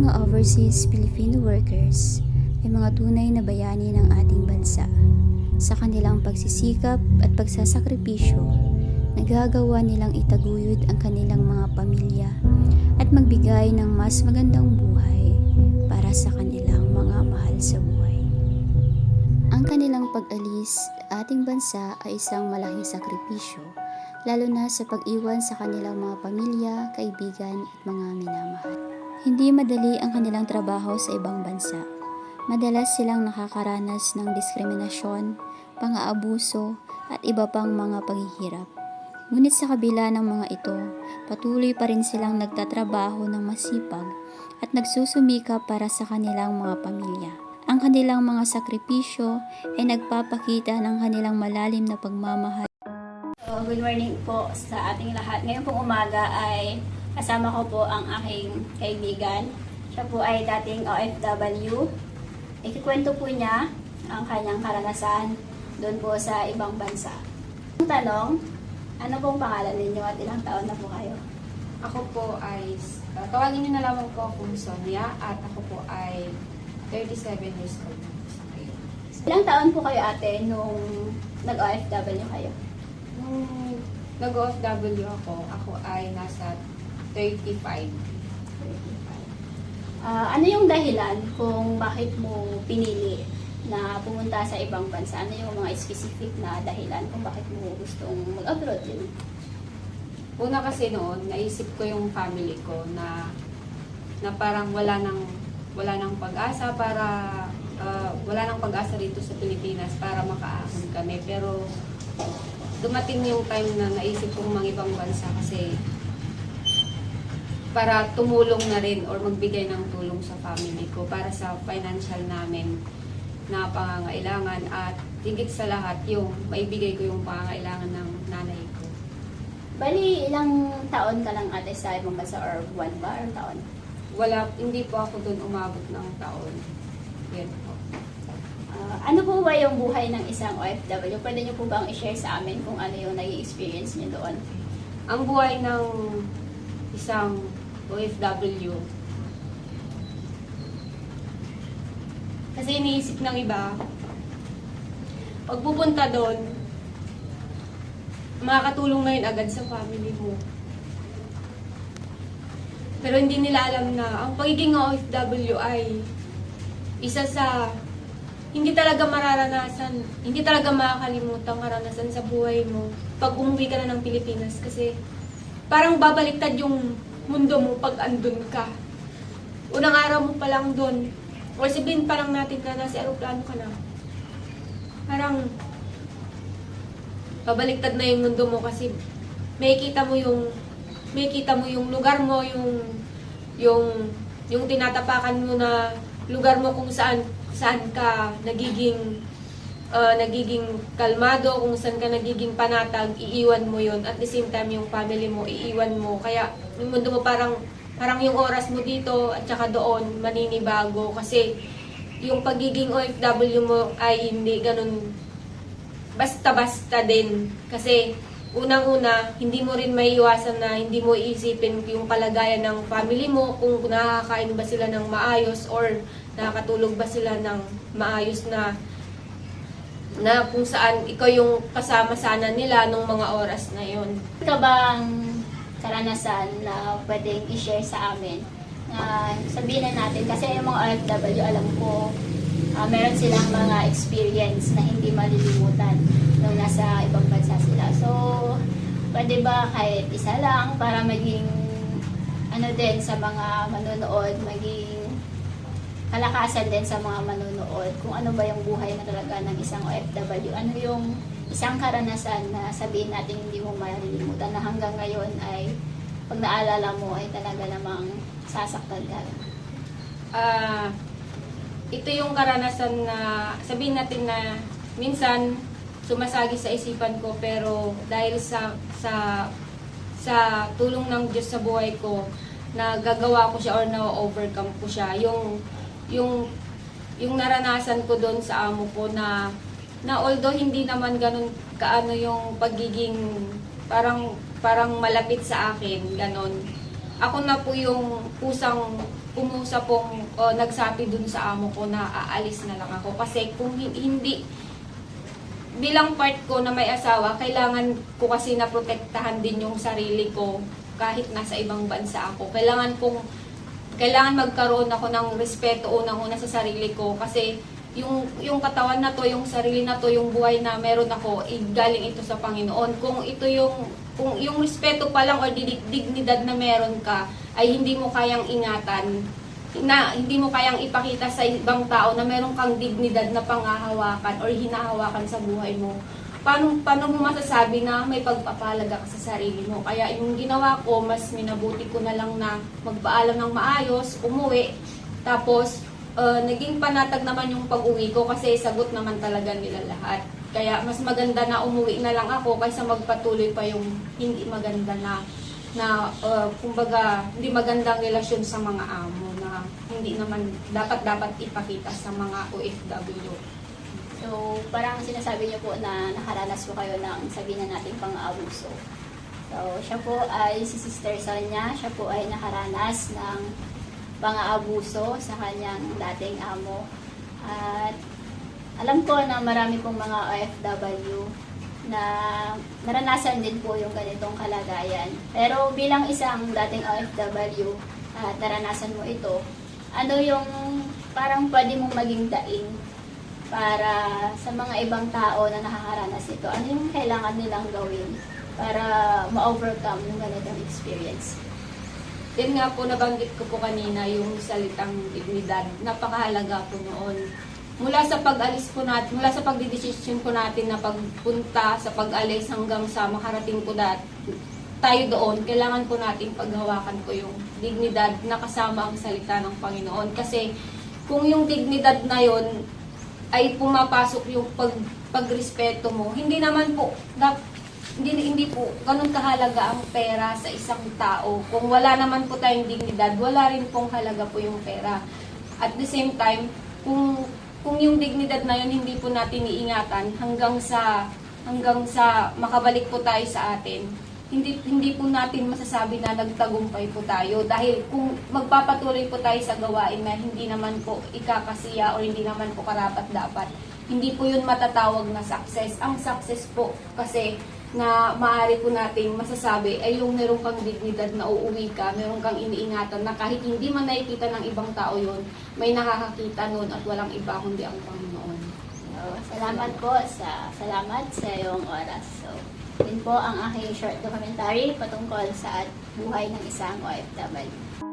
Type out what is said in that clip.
mga overseas Filipino workers ay mga tunay na bayani ng ating bansa. Sa kanilang pagsisikap at pagsasakripisyo, nagagawa nilang itaguyod ang kanilang mga pamilya at magbigay ng mas magandang buhay para sa kanilang mga mahal sa buhay. Ang kanilang pag-alis sa ating bansa ay isang malaking sakripisyo, lalo na sa pag-iwan sa kanilang mga pamilya, kaibigan at mga minamahal. Hindi madali ang kanilang trabaho sa ibang bansa. Madalas silang nakakaranas ng diskriminasyon, pang-aabuso at iba pang mga paghihirap. Ngunit sa kabila ng mga ito, patuloy pa rin silang nagtatrabaho ng masipag at nagsusumikap para sa kanilang mga pamilya. Ang kanilang mga sakripisyo ay nagpapakita ng kanilang malalim na pagmamahal. Good morning po sa ating lahat. Ngayon pong umaga ay kasama ko po ang aking kaibigan. Siya po ay dating OFW. Ikikwento po niya ang kanyang karanasan doon po sa ibang bansa. Ang tanong, ano pong pangalan ninyo at ilang taon na po kayo? Ako po ay, tawagin niyo na lamang po akong Sonia at ako po ay 37 years old. Ilang taon po kayo ate nung nag-OFW kayo? Nung nag-OFW ako ay nasa 35. Ano yung dahilan kung bakit mo pinili na pumunta sa ibang bansa? Ano yung mga specific na dahilan kung bakit mo gustong mag-abroad yun? Una kasi noon, naisip ko yung family ko na parang wala nang pag-asa wala nang pag-asa dito sa Pilipinas para makaahon kami. Pero dumating yung time na naisip kong mangibang bansa kasi para tumulong na rin or magbigay ng tulong sa family ko para sa financial namin na pangangailangan at higit sa lahat yung maibigay ko yung pangangailangan ng nanay ko. Bali, ilang taon ka lang ate sa ibang bansa or buwan ba or taon? Hindi po ako doon umabot ng taon. Yan po. Ano po ba yung buhay ng isang OFW? Pwede niyo po bang i-share sa amin kung ano yung naging experience niyo doon? Ang buhay ng isang OFW, kasi iniisip ng iba, pag pupunta doon, makakatulong na yun agad sa family mo. Pero hindi nila alam na ang pagiging OFW ay isa sa hindi talaga mararanasan, hindi talaga makakalimutan karanasan sa buhay mo pag umuwi ka na ng Pilipinas kasi parang babaliktad yung mundo mo pag andun ka. Unang araw mo pa lang doon, o sabihin pa lang natin na nasa aeroplano ka na. Parang babaliktad na yung mundo mo kasi makikita mo yung lugar mo, yung tinatapakan mo na lugar mo kung saan ka nagiging kalmado, kung saan ka nagiging panatag, iiwan mo yon. At the same time, yung family mo, iiwan mo. Kaya, yung mundo mo parang yung oras mo dito at saka doon, maninibago. Kasi, yung pagiging OFW mo ay hindi ganun basta-basta din. Kasi, unang-una, hindi mo rin maiiwasan na hindi mo iisipin yung kalagayan ng family mo, kung nakakain ba sila ng maayos or nakakatulog ba sila ng maayos na kung saan ikaw yung kasama sana nila nung mga oras na yun. Ikaw bang karanasan na pwedeng i-share sa amin? Sabihin na natin, kasi yung mga OFW, alam ko, meron silang mga experience na hindi malilimutan nung nasa ibang bansa sila. So, pwede ba kahit isa lang para maging din sa mga manonood, maging kalakasan din sa mga manonood kung ano ba yung buhay na talaga ng isang OFW. Ano yung isang karanasan na sabihin natin hindi mo malilimutan na hanggang ngayon ay pag naalala mo ay talaga namang sasaktan ka. Ito yung karanasan na sabihin natin na minsan sumasagi sa isipan ko pero dahil sa tulong ng Diyos sa buhay ko, nagagawa ko siya or na-overcome ko siya. Yung naranasan ko doon sa amo ko na although hindi naman ganun kaano yung pagiging parang malapit sa akin, ganon. Ako na po yung umusa pong nagsabi dun sa amo ko na aalis na lang ako. Kasi kung hindi, bilang part ko na may asawa, kailangan ko kasi na protektahan din yung sarili ko kahit nasa ibang bansa ako. Kailangan magkaroon ako ng respeto unang-una sa sarili ko kasi yung katawan na to, yung sarili na to, yung buhay na meron ako, galing ito sa Panginoon. Kung yung respeto pa lang o dignidad na meron ka ay hindi mo kayang ingatan, na hindi mo kayang ipakita sa ibang tao na meron kang dignidad na panghahawakan or hinahawakan sa buhay mo, paano mo masasabi na may pagpapalaga ka sa sarili mo? Kaya yung ginawa ko, mas minabuti ko na lang na magpaalam ng maayos, umuwi, tapos naging panatag naman yung pag-uwi ko kasi sagot naman talaga nila lahat. Kaya mas maganda na umuwi na lang ako kaysa magpatuloy pa yung hindi maganda na kumbaga hindi magandang relasyon sa mga amo na hindi naman dapat ipakita sa mga OFW. So, parang sinasabi niyo po na nakaranas po kayo ng sabihin na natin pang-abuso. So, siya po ay si Sister Sonia, siya po ay nakaranas ng pang-aabuso sa kanyang dating amo. At alam ko na marami pong mga OFW na naranasan din po yung ganitong kalagayan. Pero bilang isang dating OFW at naranasan mo ito, ano yung parang pwede mong maging daing para sa mga ibang tao na nakakaranas nito? Ano yung kailangan nilang gawin para ma-overcome yung ganitong experience? Yan nga po, nabanggit ko po kanina yung salitang dignidad. Napakahalaga po noon. Mula sa pag-alis po natin, mula sa pagdidesisyon po natin na pagpunta sa pag-alis hanggang sa makarating po tayo doon, kailangan po natin paghawakan ko yung dignidad na kasama ang salita ng Panginoon. Kasi kung yung dignidad na yon ay pumapasok yung pagrespeto mo, hindi po ganun kahalaga ang pera sa isang tao. Kung wala naman po tayong dignidad, wala rin pong halaga po yung pera. At the same time, kung yung dignidad na yun hindi po natin iingatan hanggang sa makabalik po tayo sa atin, hindi po natin masasabi na nagtagumpay po tayo dahil kung magpapatuloy po tayo sa gawain na hindi naman po ikakasiya o hindi naman po karapat-dapat, hindi po yun matatawag na success. Ang success po kasi na maaari po nating masasabi ay yung meron kang dignidad na uuwi ka, meron kang iniingatan na kahit hindi man nakikita ng ibang tao yun, may nakakakita nun at walang iba kundi ang Panginoon. So, salamat sa iyong oras. So, yun po ang aking short documentary patungkol sa buhay ng isang OFW.